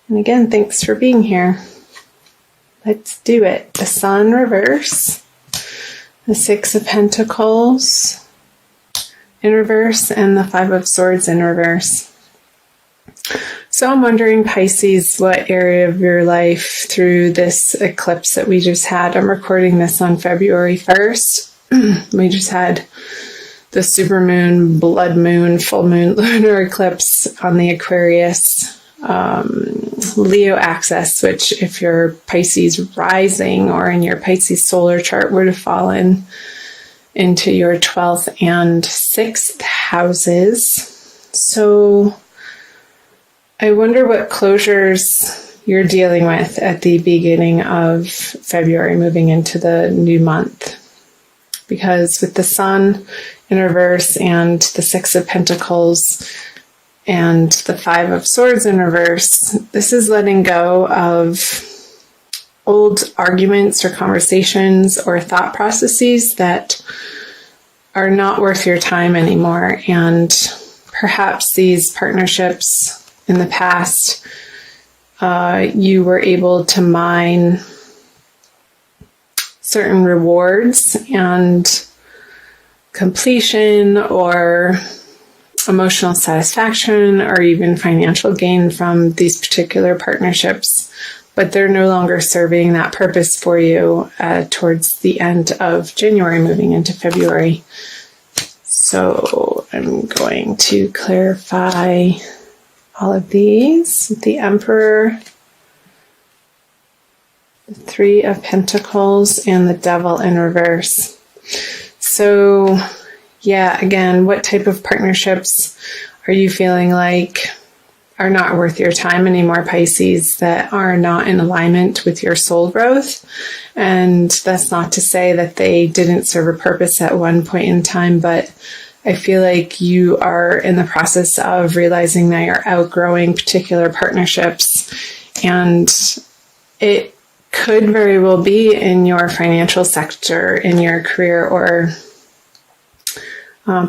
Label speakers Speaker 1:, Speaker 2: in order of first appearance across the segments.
Speaker 1: And again, thanks for being here. Let's do it. The Sun reverse, the Six of Pentacles in reverse, and the Five of Swords in reverse. So I'm wondering, Pisces, what area of your life through this eclipse that we just had? I'm recording this on February 1st. We just had the supermoon, blood moon, full moon, lunar eclipse on the Aquarius Leo axis, which if your Pisces rising or in your Pisces solar chart were to fall into your 12th and 6th houses. So I wonder what closures you're dealing with at the beginning of February, moving into the new month. Because with the Sun in reverse and the Six of Pentacles and the Five of Swords in reverse, this is letting go of old arguments or conversations or thought processes that are not worth your time anymore. And perhaps these partnerships in the past, you were able to mine certain rewards and completion or emotional satisfaction or even financial gain from these particular partnerships, but they're no longer serving that purpose for you towards the end of January, moving into February. So I'm going to clarify all of these. The Emperor, the Three of Pentacles, and the Devil in reverse. So yeah, again, what type of partnerships are you feeling like are not worth your time anymore, Pisces, that are not in alignment with your soul growth? And that's not to say that they didn't serve a purpose at one point in time, but I feel like you are in the process of realizing that you're outgrowing particular partnerships, and it could very well be in your financial sector, in your career or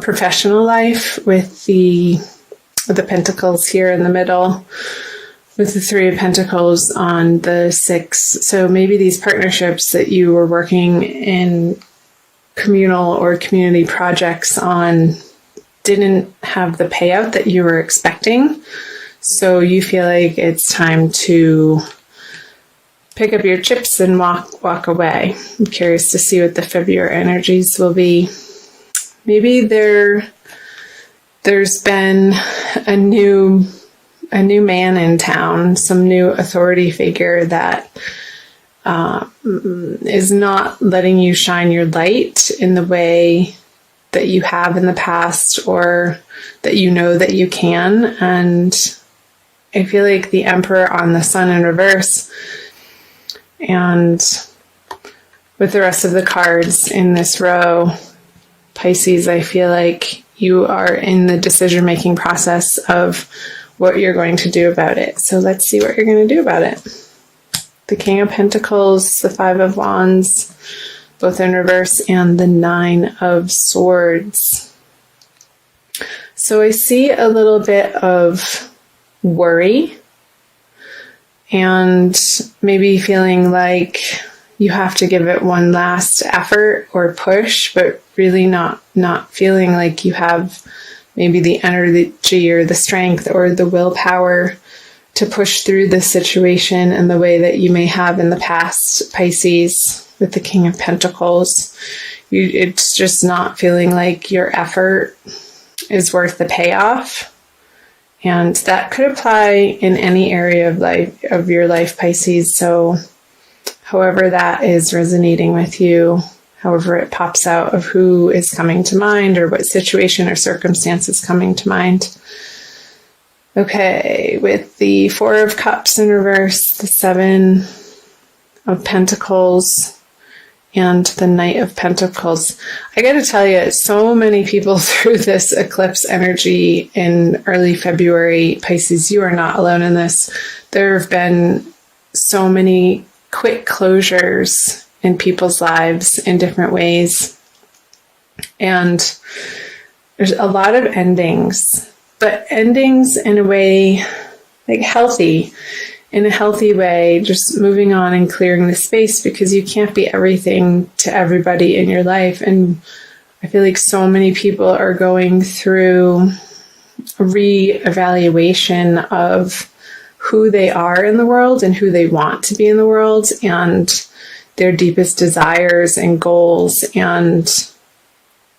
Speaker 1: professional life, with the Pentacles here in the middle, with the Three of Pentacles on the 6. So maybe these partnerships that you were working in communal or community projects on didn't have the payout that you were expecting. So you feel like it's time to pick up your chips and walk away. I'm curious to see what the February energies will be. Maybe there's been a new man in town, some new authority figure that is not letting you shine your light in the way that you have in the past, or that you know that you can. And I feel like the Emperor on the Sun in reverse, and with the rest of the cards in this row, Pisces, I feel like you are in the decision-making process of what you're going to do about it. So let's see what you're going to do about it. The King of Pentacles, the Five of Wands, both in reverse, and the Nine of Swords. So I see a little bit of worry and maybe feeling like you have to give it one last effort or push, but really not feeling like you have maybe the energy or the strength or the willpower to push through this situation in the way that you may have in the past, Pisces, with the King of Pentacles. It's just not feeling like your effort is worth the payoff. And that could apply in any area of your life, Pisces. So however that is resonating with you, however it pops out of who is coming to mind or what situation or circumstance is coming to mind. Okay, with the Four of Cups in reverse, the Seven of Pentacles, and the Knight of Pentacles. I got to tell you, so many people through this eclipse energy in early February, Pisces, you are not alone in this. There have been so many quick closures in people's lives in different ways. And there's a lot of endings, but endings in a way like healthy in a healthy way, just moving on and clearing the space, because you can't be everything to everybody in your life. And I feel like so many people are going through a re-evaluation of who they are in the world and who they want to be in the world, and their deepest desires and goals, and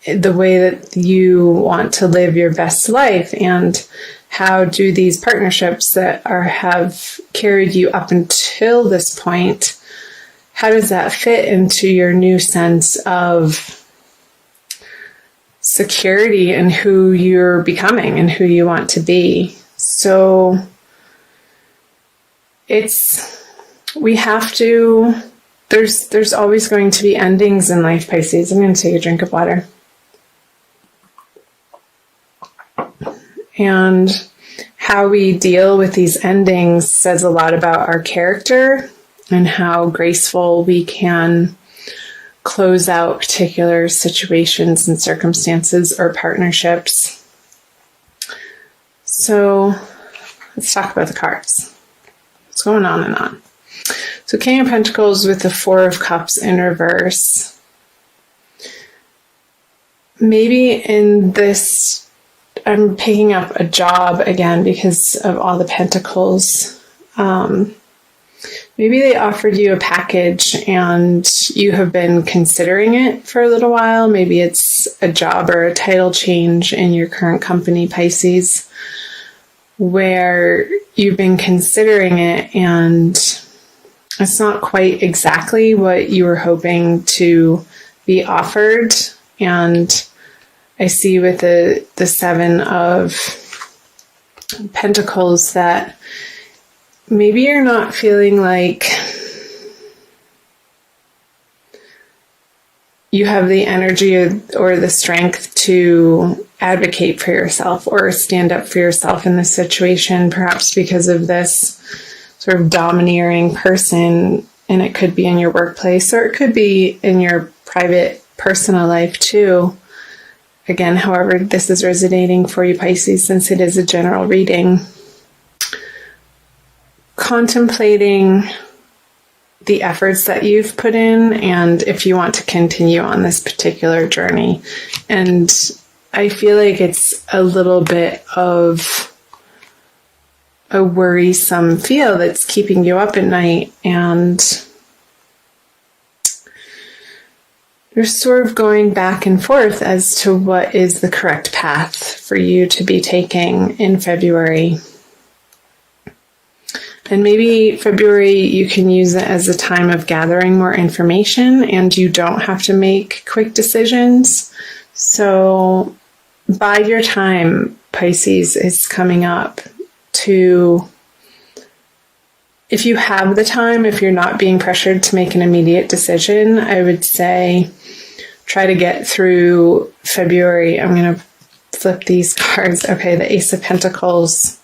Speaker 1: the way that you want to live your best life, and how do these partnerships that have carried you up until this point, how does that fit into your new sense of security and who you're becoming and who you want to be? So there's always going to be endings in life, Pisces. I'm going to take a drink of water. And how we deal with these endings says a lot about our character and how graceful we can close out particular situations and circumstances or partnerships. So let's talk about the cards. What's going on and on? So King of Pentacles with the Four of Cups in reverse. Maybe in this, I'm picking up a job again because of all the pentacles. Maybe they offered you a package and you have been considering it for a little while. Maybe it's a job or a title change in your current company, Pisces, where you've been considering it and it's not quite exactly what you were hoping to be offered. And I see with the Seven of Pentacles that maybe you're not feeling like you have the energy or the strength to advocate for yourself or stand up for yourself in this situation, perhaps because of this sort of domineering person. And it could be in your workplace or it could be in your private personal life too. Again, however this is resonating for you, Pisces, since it is a general reading. Contemplating the efforts that you've put in and if you want to continue on this particular journey. And I feel like it's a little bit of a worrisome feel that's keeping you up at night, and you're sort of going back and forth as to what is the correct path for you to be taking in February. And maybe February, you can use it as a time of gathering more information and you don't have to make quick decisions. So bide your time, Pisces, is coming up to, if you have the time, if you're not being pressured to make an immediate decision, I would say try to get through February. I'm going to flip these cards. Okay, the Ace of Pentacles,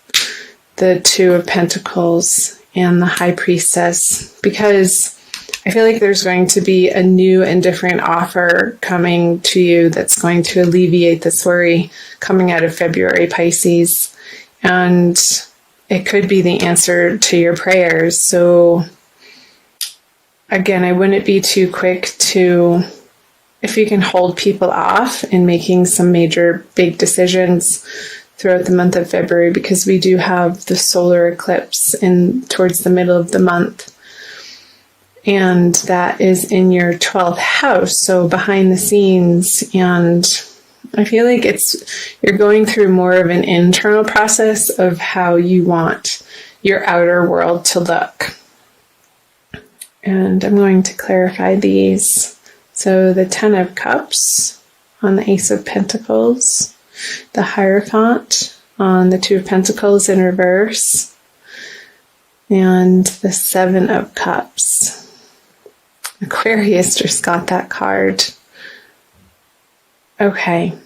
Speaker 1: the Two of Pentacles, and the High Priestess, because I feel like there's going to be a new and different offer coming to you that's going to alleviate this worry coming out of February, Pisces. And it could be the answer to your prayers. So again, I wouldn't be too quick to, if you can hold people off in making some major big decisions throughout the month of February, because we do have the solar eclipse towards the middle of the month. And that is in your 12th house, so behind the scenes. And I feel like you're going through more of an internal process of how you want your outer world to look. And I'm going to clarify these. So the Ten of Cups on the Ace of Pentacles, the Hierophant on the Two of Pentacles in reverse, and the Seven of Cups. Aquarius just got that card. Okay.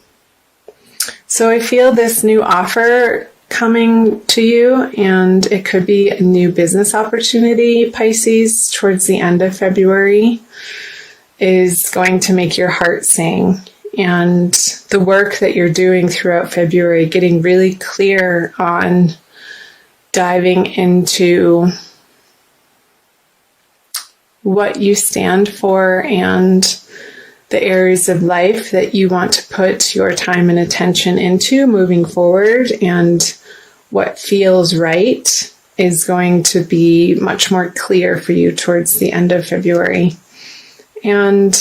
Speaker 1: So I feel this new offer coming to you, and it could be a new business opportunity, Pisces, towards the end of February, is going to make your heart sing. And the work that you're doing throughout February, getting really clear on diving into what you stand for and the areas of life that you want to put your time and attention into moving forward, and what feels right is going to be much more clear for you towards the end of February. And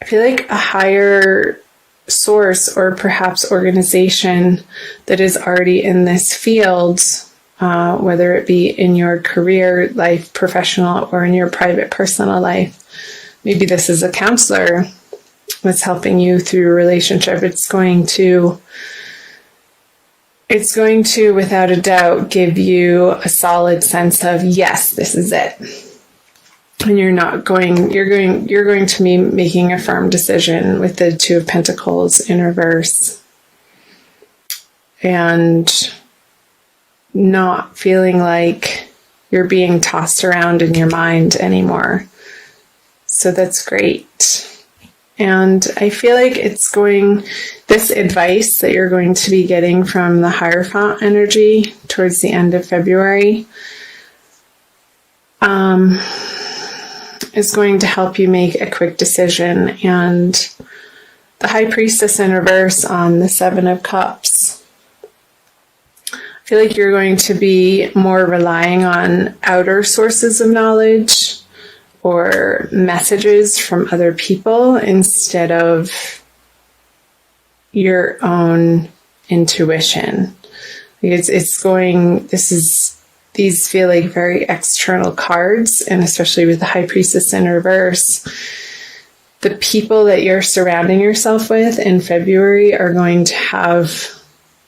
Speaker 1: I feel like a higher source or perhaps organization that is already in this field, whether it be in your career life, professional, or in your private personal life. Maybe this is a counselor that's helping you through a relationship. It's going to, without a doubt, give you a solid sense of, yes, this is it. And you're going to be making a firm decision with the Two of Pentacles in reverse. And not feeling like you're being tossed around in your mind anymore. So that's great. And I feel like this advice that you're going to be getting from the Hierophant energy towards the end of February is going to help you make a quick decision. And the High Priestess in reverse on the Seven of Cups, I feel like you're going to be more relying on outer sources of knowledge or messages from other people instead of your own intuition. These feel like very external cards, and especially with the High Priestess in reverse, the people that you're surrounding yourself with in February are going to have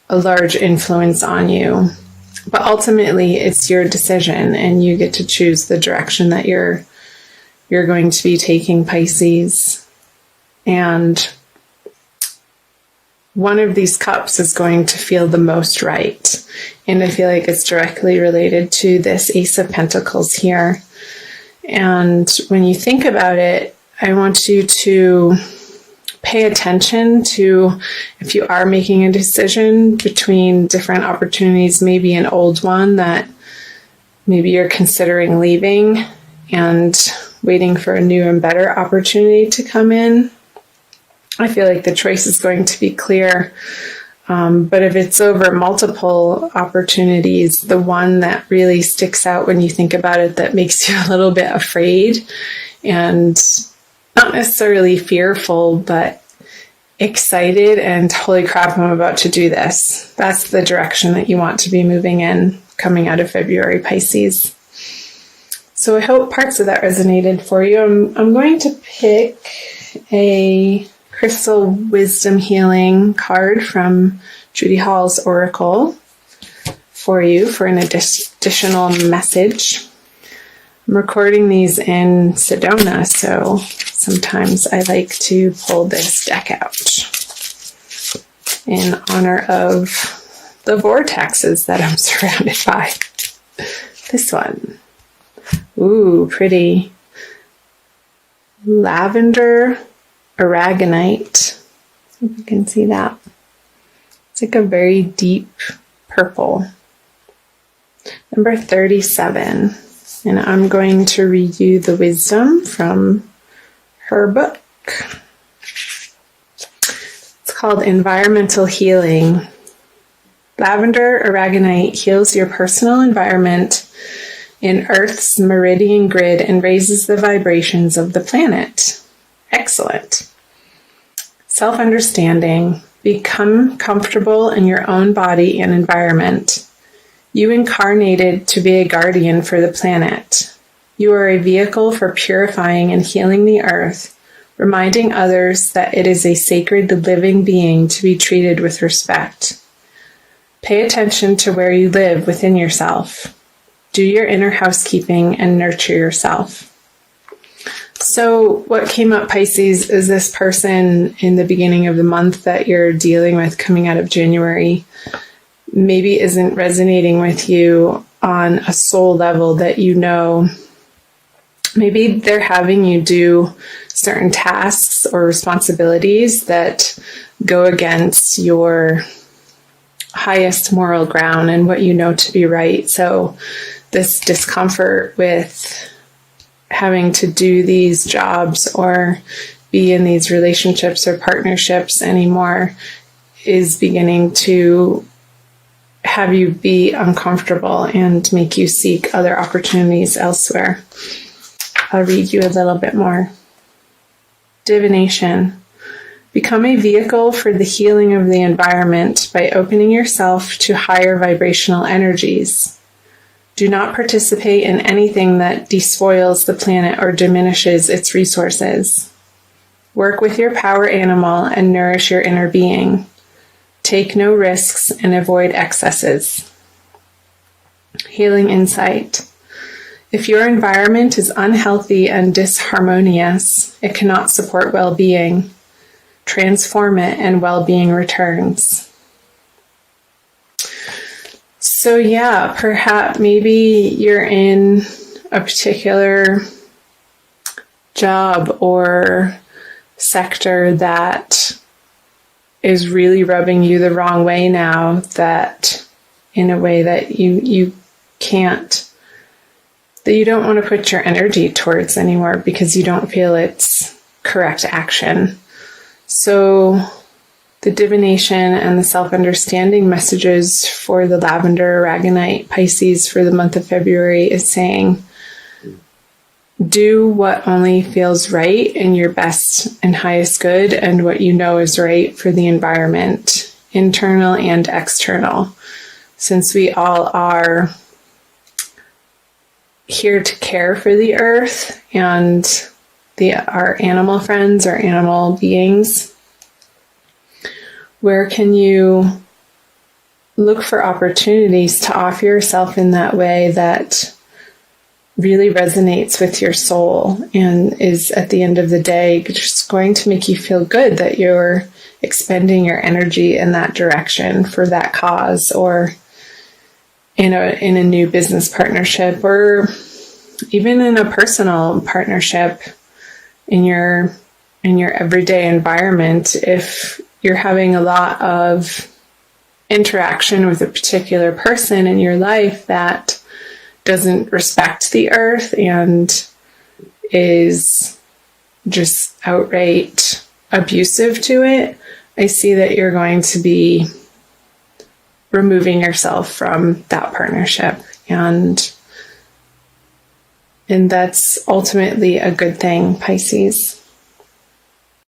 Speaker 1: a large influence on you. But ultimately, it's your decision, and you get to choose the direction that you're going to be taking, Pisces. And one of these cups is going to feel the most right. And I feel like it's directly related to this Ace of Pentacles here. And when you think about it, I want you to pay attention to, if you are making a decision between different opportunities, maybe an old one that maybe you're considering leaving and waiting for a new and better opportunity to come in. I feel like the choice is going to be clear. But if it's over multiple opportunities, the one that really sticks out when you think about it, that makes you a little bit afraid and not necessarily fearful, but excited and holy crap, I'm about to do this. That's the direction that you want to be moving in coming out of February, Pisces. So I hope parts of that resonated for you. I'm going to pick a Crystal Wisdom Healing card from Judy Hall's Oracle for you for an additional message. I'm recording these in Sedona, so sometimes I like to pull this deck out in honor of the vortexes that I'm surrounded by. This one. Ooh, pretty. Lavender aragonite. See if you can see that. It's like a very deep purple. Number 37. And I'm going to read you the wisdom from her book. It's called Environmental Healing. Lavender aragonite heals your personal environment in Earth's meridian grid and raises the vibrations of the planet. Excellent. Self-understanding. Become comfortable in your own body and environment. You incarnated to be a guardian for the planet. You are a vehicle for purifying and healing the earth, reminding others that it is a sacred living being to be treated with respect. Pay attention to where you live within yourself. Do your inner housekeeping and nurture yourself. So what came up, Pisces, is this person in the beginning of the month that you're dealing with coming out of January maybe isn't resonating with you on a soul level that you know. Maybe they're having you do certain tasks or responsibilities that go against your highest moral ground and what you know to be right. So this discomfort with having to do these jobs or be in these relationships or partnerships anymore is beginning to have you be uncomfortable and make you seek other opportunities elsewhere. I'll read you a little bit more. Divination. Become a vehicle for the healing of the environment by opening yourself to higher vibrational energies. Do not participate in anything that despoils the planet or diminishes its resources. Work with your power animal and nourish your inner being. Take no risks and avoid excesses. Healing insight. If your environment is unhealthy and disharmonious, it cannot support well-being. Transform it and well-being returns. So yeah, perhaps maybe you're in a particular job or sector that is really rubbing you the wrong way now, that in a way that you can't, that you don't want to put your energy towards anymore because you don't feel it's correct action. So the divination and the self-understanding messages for the lavender aragonite Pisces for the month of February is saying, do what only feels right in your best and highest good and what you know is right for the environment, internal and external. Since we all are here to care for the earth and our animal friends, our animal beings, where can you look for opportunities to offer yourself in that way that really resonates with your soul and is at the end of the day just going to make you feel good that you're expending your energy in that direction for that cause, or in a new business partnership, or even in a personal partnership in your everyday environment. If you're having a lot of interaction with a particular person in your life that doesn't respect the earth and is just outright abusive to it, I see that you're going to be removing yourself from that partnership, and that's ultimately a good thing, Pisces.